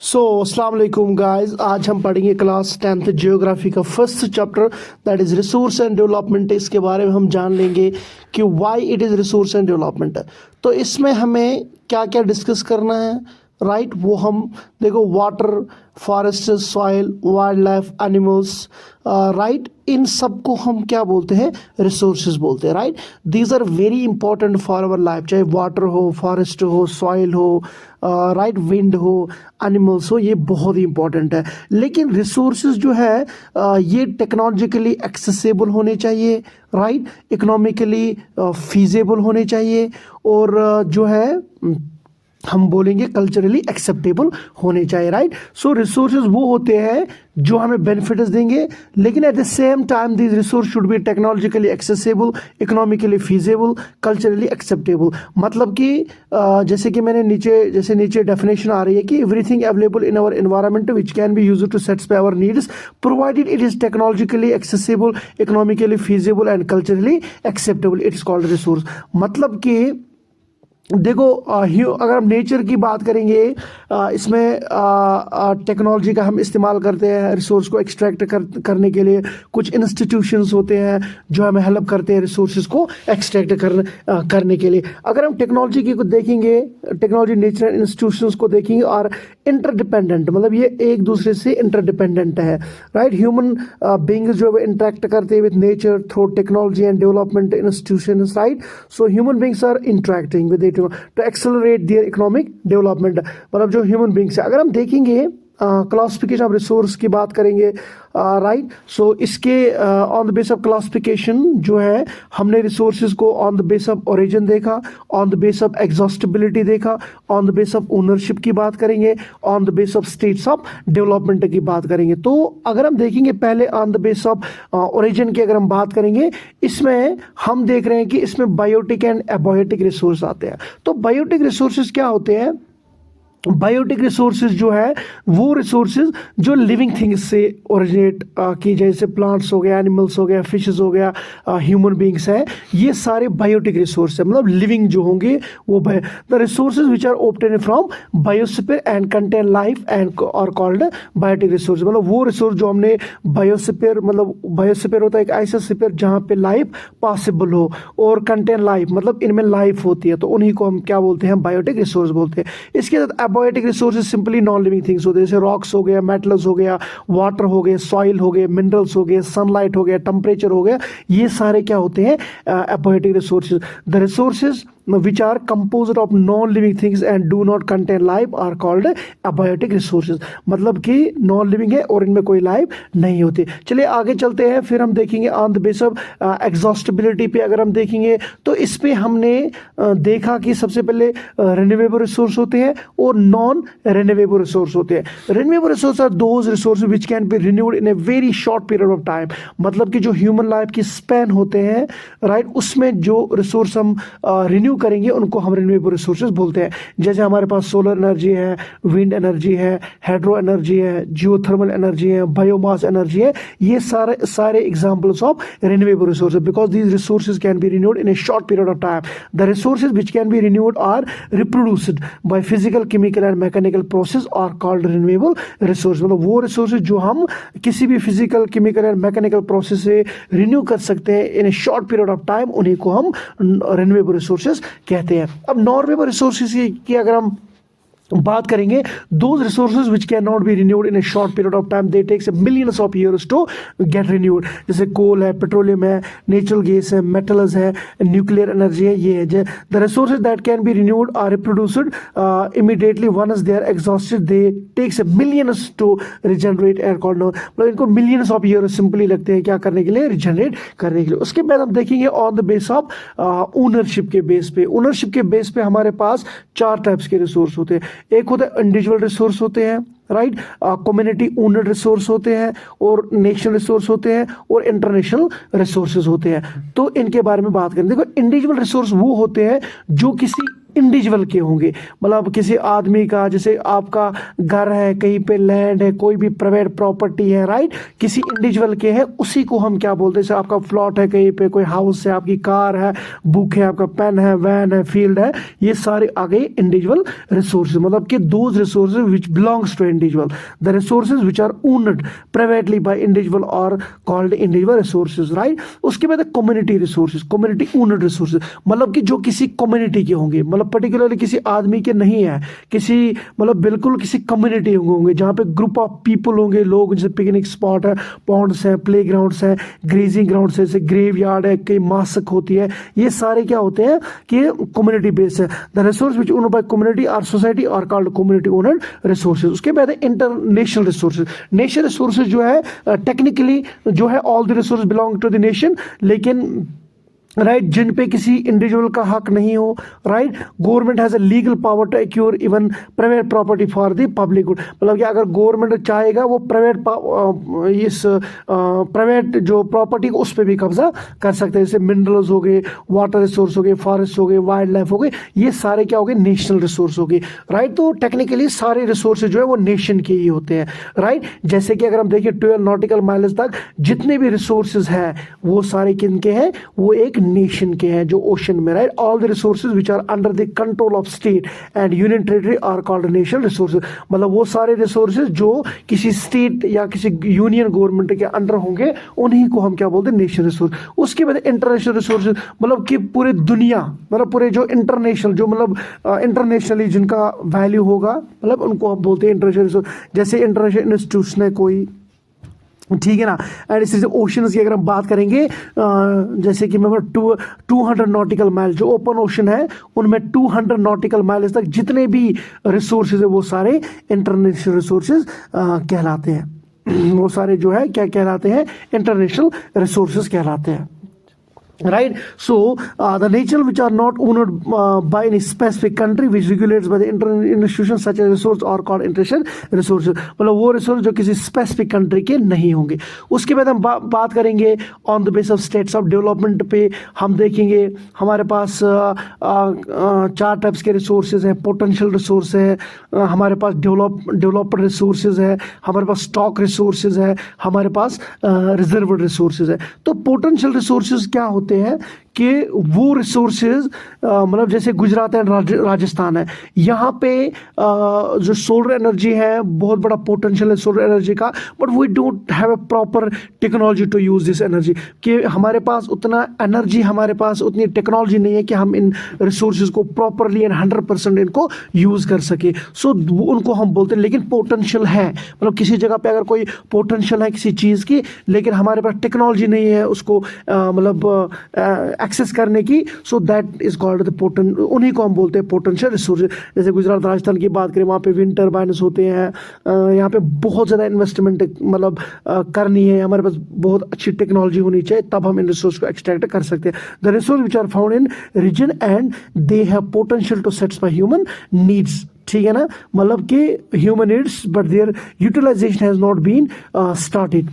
अस्सलाम वालेकुम गाइस। आज हम पढ़ेंगे क्लास 10th जियोग्राफी का first chapter that is resource and development. इसके बारे में हम जान लेंगे कि why it is resource and development. तो इसमें हमें क्या क्या डिस्कस करना है, राइट वो हम देखो water, forest, soil, wild life, animals, right इन सब को हम क्या बोलते हैं, रिसोर्सेज बोलते हैं, right. These are very important for our life, चाहे वाटर हो, फॉरेस्ट हो, सॉइल हो, राइट विंड हो, एनिमल्स हो, ये बहुत ही इंपॉर्टेंट है। लेकिन रिसोर्सेज जो है ये टेक्नोलॉजिकली एक्सेसिबल होने चाहिए, राइट, इकोनॉमिकली फीजेबल होने चाहिए, और जो है हम बोलेंगे कल्चरली एक्सेप्टेबल होने चाहिए, राइट। सो रिसोर्सेज वो होते हैं जो हमें बेनिफिट्स देंगे, लेकिन at the same time this resource should be technologically accessible, economically feasible, culturally acceptable. मतलब कि जैसे कि मैंने नीचे डेफिनेशन आ रही है कि everything available in our environment which can be used to satisfy our needs provided it is technologically accessible, economically feasible and culturally acceptable, it is called resource. मतलब कि देखो अगर हम नेचर की बात करेंगे, इसमें टेक्नोलॉजी का हम इस्तेमाल करते हैं रिसोर्स को एक्सट्रैक्ट करने के लिए। कुछ इंस्टीट्यूशंस होते हैं जो हमें हेल्प करते हैं रिसोर्सेज को एक्सट्रैक्ट करने के लिए। अगर हम टेक्नोलॉजी की को देखेंगे, टेक्नोलॉजी नेचुरल इंस्टीट्यूशंस को देखेंगे और इंटरडिपेंडेंट, मतलब ये एक दूसरे से इंटरडिपेंडेंट है, राइट। ह्यूमन बींग्स जो है इंटरेक्ट करते हैं with nature through technology and development institutions, right. So human beings are interacting with to accelerate their economic development. मतलब जो ह्यूमन बींग्स है, अगर हम देखेंगे क्लासिफिकेशन ऑफ रिसोर्स की बात करेंगे, राइट। सो इसके on the base of classification जो है हमने रिसोर्सेज को on the base of origin देखा, on the base of exhaustibility देखा, on the base of ownership की बात करेंगे, on the base of status of development की बात करेंगे। तो अगर हम देखेंगे पहले on the base of origin की अगर हम बात करेंगे, इसमें हम देख रहे हैं कि इसमें बायोटिक एंड एबायोटिक रिसोर्स आते हैं। तो बायोटिक रिसोर्सेज क्या होते हैं? बायोटिक रिसोर्सेज जो है वो रिसोर्सेज जो लिविंग थिंग्स से ओरिजिनेट की, जैसे प्लांट्स हो गया, एनिमल्स हो गया, फिशेस हो गया, ह्यूमन बींग्स है, ये सारे बायोटिक रिसोर्स है, मतलब लिविंग जो होंगे वो the resources which are obtain from biosphere and contain life and are called biotic resource. मतलब वो रिसोर्स जो हमने बायोस्फीयर, मतलब बायोस्फीयर होता है एक ऐसा स्फीयर जहाँ पे लाइफ पॉसिबल हो, और कंटेन लाइफ मतलब इनमें लाइफ होती है, तो उन्हीं को हम क्या बोलते हैं, बायोटिक रिसोर्स बोलते हैं। इसके साथ biotic resources simply non living things होते हैं, जैसे रॉक्स हो गया, मेटल्स हो गया, वाटर हो गए, सॉइल हो गए, मिनरल्स हो गए, सनलाइट हो गया, टेम्परेचर हो गया, ये सारे क्या होते हैं, biotic resources. The resources which are composed of non-living things and do not contain life are called abiotic resources। मतलब कि नॉन लिविंग है और इनमें कोई लाइफ नहीं होती। चलिए आगे चलते हैं, फिर हम देखेंगे on the base of exhaustibility पे अगर हम देखेंगे तो इस पे हमने देखा कि सबसे पहले रिन्यूएबल रिसोर्स होते हैं और नॉन रिन्यूएबल रिसोर्स होते हैं। Renewable resource are those resources which can be renewed in a very short period of time. मतलब कि जो ह्यूमन लाइफ की स्पैन होते हैं, राइट, उसमें जो रिसोर्स हम रिन्यू करेंगे उनको हम रिन्यूएबल रिसोर्सेज बोलते हैं। जैसे हमारे पास सोलर एनर्जी है, विंड एनर्जी है, हाइड्रो एनर्जी है, जियोथर्मल एनर्जी है, बायोमास एनर्जी है, ये सारे examples of renewable resources, because these resources can be renewed in a short period of time. The resources which can be renewed are reproduced by physical, chemical and mechanical process are called renewable resource. मतलब वो resources जो हम किसी भी physical, chemical and mechanical process से renew कर सकते हैं in a short period of time, उन्हीं को हम रिन्यूएबल रिसोर्सेज कहते हैं। अब नॉन रिन्यूएबल रिसोर्सेज की अगर हम बात करेंगे, those resources which can not be renewed in a short period of time, they takes millions of years to get renewed. जैसे कोल है, पेट्रोलियम है, नेचुरल गैस है, मेटल्स है, न्यूक्लियर एनर्जी है, ये है। The resources that can be renewed are reproduced immediately once they are exhausted, they takes millions to regenerate are called. मतलब इनको मिलियंस ऑफ ईयर्स सिंपली लगते हैं क्या करने के लिए, रिजनरेट करने के लिए। उसके बाद हम देखेंगे on the base of ownership के बेस पे। ओनरशिप के बेस पे हमारे पास 4 टाइप्स के रिसोर्स होते हैं। एक होता है इंडिविजुअल रिसोर्स होते हैं, राइट, कम्युनिटी ओनर्ड रिसोर्स होते हैं, और नेशनल रिसोर्स होते हैं, और इंटरनेशनल रिसोर्सेज होते हैं। तो इनके बारे में बात करें। देखो इंडिविजुअल रिसोर्स वो होते हैं जो किसी इंडिविजुअल के होंगे, मतलब किसी आदमी का, जैसे आपका घर है, कहीं पे लैंड है, कोई भी प्राइवेट प्रॉपर्टी है, राइट, किसी इंडिविजुअल के है, उसी को हम क्या बोलते हैं, जैसे आपका प्लॉट है, कहीं पे कोई हाउस है, आपकी कार है, बुक है, आपका पेन है, वैन है, फील्ड है, ये सारे आ गए इंडिविजुअल रिसोर्सेज, मतलब कि those resources which belongs to individual, the resources which are owned privately by individual are called individual resources, right. उसके बाद community resources, community owned resources, मतलब कि जो किसी कम्युनिटी के होंगे, मतलब पर्टिकुलरली किसी आदमी के नहीं है, किसी मतलब बिल्कुल किसी कम्युनिटी होंगे, जहाँ पे ग्रुप ऑफ पीपल होंगे, लोग, जैसे पिकनिक स्पॉट है, पॉन्ड्स है, प्ले ग्राउंड्स है, ग्रेजिंग ग्राउंड्स है, जैसे ग्रेव यार्ड है, कई मासक होती है, ये सारे क्या होते हैं कि कम्युनिटी बेस्ड है। The resource which owned by community और society are called community owned resources. उसके बाद है इंटरनेशनल रिसोर्सेज। नेशन रिसोर्सेज जो है टेक्निकली जो है all the resource belong to the nation, लेकिन राइट, जिन पे किसी इंडिविजुअल का हक नहीं हो, right, government has a legal power to acquire even private property for the public good, मतलब कि अगर गवर्नमेंट चाहेगा वो प्राइवेट जो प्रॉपर्टी उस पर भी कब्जा कर सकते हैं, जैसे मिनरल्स हो गए, वाटर रिसोर्स हो गए, फॉरेस्ट हो गए, वाइल्ड लाइफ हो गए, ये सारे क्या हो गए, नेशनल रिसोर्स हो गए, राइट। तो टेक्निकली सारे रिसोर्सेज जो है वो नेशन के ही होते हैं, राइट। जैसे कि अगर हम देखिए 12 नॉटिकल माइल्स तक जितने भी रिसोर्सेज हैं वो सारे किनके हैं, वो एक नेशन के हैं जो ओशन में, right. All the resources which are under the control of state and union territory are called national resources, मतलब वो सारे रिसोर्सेज जो किसी स्टेट या किसी यूनियन गवर्नमेंट के अंडर होंगे उन्हीं को हम क्या बोलते हैं, नेशनल रिसोर्स। उसके बाद इंटरनेशनल रिसोर्सेज, मतलब कि पूरे दुनिया, मतलब पूरे जो इंटरनेशनल, जो मतलब इंटरनेशनली जिनका वैल्यू होगा, मतलब उनको हम बोलते हैं इंटरनेशनल रिसोर्स। जैसे इंटरनेशनल इंस्टीट्यूशन है कोई, ठीक है ना। एंड इसी से ओशंस की अगर हम बात करेंगे, जैसे कि मैं 200 नॉटिकल माइल जो ओपन ओशन है, उनमें 200 नॉटिकल माइल्स तक जितने भी रिसोर्सेज है वो सारे इंटरनेशनल रिसोर्सेज कहलाते हैं। वो सारे जो है क्या कहलाते हैं, इंटरनेशनल रिसोर्सेज कहलाते हैं, right. So the nature which are not owned by any specific country which regulates by the international institutions such as resource are called international resources, मतलब वो रिसोर्स जो किसी स्पेसिफिक कंट्री के नहीं होंगे। उसके बाद हम बात करेंगे on the base of status of development पे, हम देखेंगे हमारे पास 4 टाइप्स के रिसोर्सेज हैं। पोटेंशियल रिसोर्स है, हमारे पास डेवलप्ड रिसोर्सेज है, हमारे पास स्टॉक रिसोर्सेज है, हमारे पास रिजर्व्ड रिसोर्सेज है। तो पोटेंशियल रिसोर्सेज क्या होते हैं कि वो रिसोर्सेज, मतलब जैसे गुजरात एंड राजस्थान है, यहाँ पे जो सोलर एनर्जी है बहुत बड़ा पोटेंशियल है सोलर एनर्जी का, but we don't have a proper technology to use this energy, कि हमारे पास उतना एनर्जी, हमारे पास उतनी टेक्नोलॉजी नहीं है कि हम इन रिसोर्सेज को प्रॉपरली एंड 100% इनको यूज़ कर सके। सो उनको हम बोलते हैं, लेकिन पोटेंशियल है, मतलब किसी जगह पे अगर कोई पोटेंशियल है किसी चीज़ की, लेकिन हमारे पास टेक्नोलॉजी नहीं है उसको मतलब एक्सेस करने की, so that is called the potential, उन्हीं को हम बोलते हैं पोटेंशियल रिसोर्सेज। जैसे गुजरात राजस्थान की बात करें, वहाँ पे विंड टर्बाइन्स होते हैं, यहाँ पे बहुत ज़्यादा इन्वेस्टमेंट मतलब करनी है, हमारे पास बहुत अच्छी टेक्नोलॉजी होनी चाहिए, तब हम इन रिसोर्स को एक्सट्रैक्ट कर सकते हैं। The resource which are found in region and they have potential to satisfy human needs, ठीक है ना, मतलब कि human needs, but their utilisation has not been started,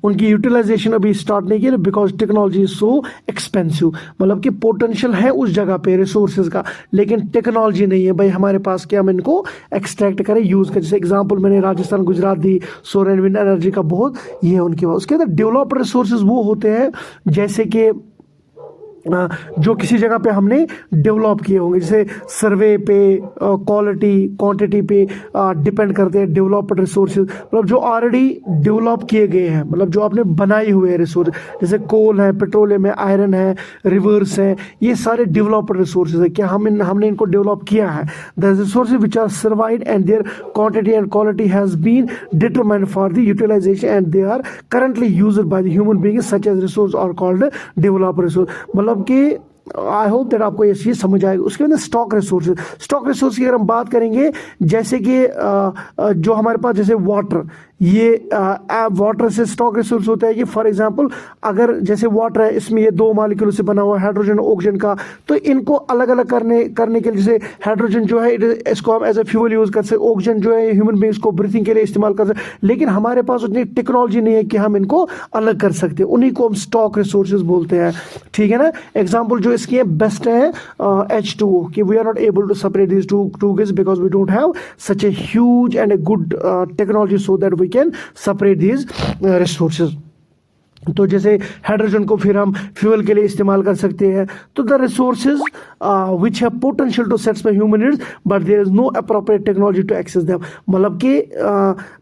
उनकी यूटिलाइजेशन अभी स्टार्ट नहीं किया because technology is so expensive, मतलब कि पोटेंशियल है उस जगह पे रिसोर्सेज का, लेकिन टेक्नोलॉजी नहीं है भाई हमारे पास कि हम इनको एक्सट्रैक्ट करें, यूज़ करें। जैसे एग्जांपल मैंने राजस्थान गुजरात दी, सोलर एंड विंड एनर्जी का बहुत ये है उनके पास। उसके अंदर डेवलप्ड रिसोर्सेज वो होते हैं जैसे कि जो किसी जगह पे हमने डेवलप किए होंगे, जैसे सर्वे पे, क्वालिटी, क्वांटिटी पे डिपेंड करते हैं डेवलप्ड रिसोर्सेज, मतलब जो ऑलरेडी डेवलप किए गए हैं, मतलब जो आपने बनाए हुए हैं रिसोर्स, जैसे कोल है, पेट्रोलियम है, आयरन है, रिवर्स है, ये सारे डेवलप्ड रिसोर्सेज है, क्या हमने इनको डेवलप किया है। The resources which are surveyed and their quantity and quality has been determined for the utilization and they are currently used by the human being such as resource are called developed resource, मतलब कि I hope that आपको ये चीज़ समझ आएगी। उसके बाद stock resources, stock resource की अगर हम बात करेंगे, जैसे कि जो हमारे पास जैसे वाटर, ये वाटर से स्टॉक रिसोर्स होता है कि फॉर एग्जांपल अगर जैसे वाटर है, इसमें ये 2 मॉलिक्यूल से बना हुआ है, हाइड्रोजन ऑक्सीजन का, तो इनको अलग अलग करने के लिए, जैसे हाइड्रोजन जो है इसको हम एज ए फ्यूल यूज़ कर सकते, ऑक्सीजन जो है ह्यूमन बींग्स को ब्रीथिंग के लिए इस्तेमाल कर सकते, लेकिन हमारे पास उतनी टेक्नोलॉजी नहीं है कि हम इनको अलग कर सकते, उन्हीं को हम स्टॉक रिसोर्सेज बोलते हैं, ठीक है ना। एग्जाम्पल जो इसकी है बेस्ट है H2O, कि we are not able to separate these two gas because we don't have such a huge and a good technology so that we can separate these resources. तो जैसे हाइड्रोजन को फिर हम फ्यूल के लिए इस्तेमाल कर सकते हैं। तो the resources which have potential to satisfy human needs but there is no appropriate technology to access them, मतलब कि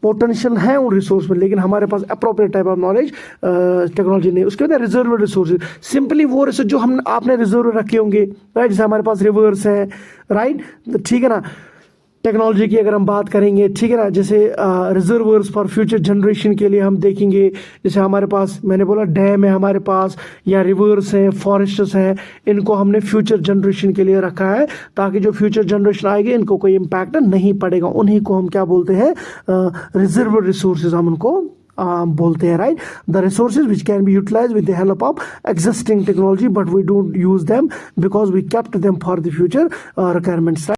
पोटेंशियल है उन रिसोर्स में, लेकिन हमारे पास appropriate type of knowledge technology नहीं। उसके बाद रिजर्व रिसोर्सेज, सिंपली वो रिसोर्स जो हम आपने रिजर्व रखे होंगे, राइट, जैसे हमारे पास रिवर्स है, राइट, ठीक है ना। टेक्नोलॉजी की अगर हम बात करेंगे, ठीक है ना, जैसे रिजर्वर्स फॉर फ्यूचर जनरेशन के लिए हम देखेंगे, जैसे हमारे पास मैंने बोला डैम है हमारे पास, या रिवर्स है, फॉरेस्ट्स हैं, इनको हमने फ्यूचर जनरेशन के लिए रखा है ताकि जो फ्यूचर जनरेशन आएगी इनको कोई इम्पैक्ट नहीं पड़ेगा, उन्हीं को हम क्या बोलते हैं, रिजर्व रिसोर्सेज हम उनको बोलते हैं, right. The resources which can be utilise with the help of existing technology but we don't use them because we kept them for the future requirements.